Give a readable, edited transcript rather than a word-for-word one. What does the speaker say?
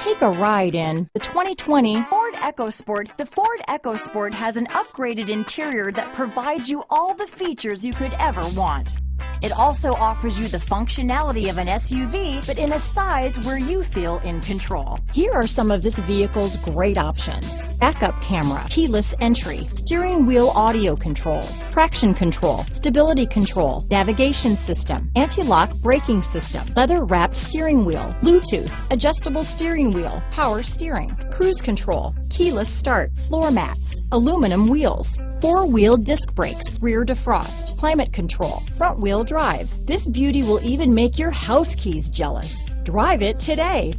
Take a ride in the 2020 Ford EcoSport. The Ford EcoSport has an upgraded interior that provides you all the features you could ever want. It also offers you the functionality of an SUV, but in a size where you feel in control. Here are some of this vehicle's great options: backup camera, keyless entry, steering wheel audio controls, traction control, stability control, navigation system, anti-lock braking system, leather-wrapped steering wheel, Bluetooth, adjustable steering wheel, power steering, cruise control, keyless start, floor mats, aluminum wheels, four-wheel disc brakes, rear defrost, climate control, front-wheel drive. This beauty will even make your house keys jealous. Drive it today.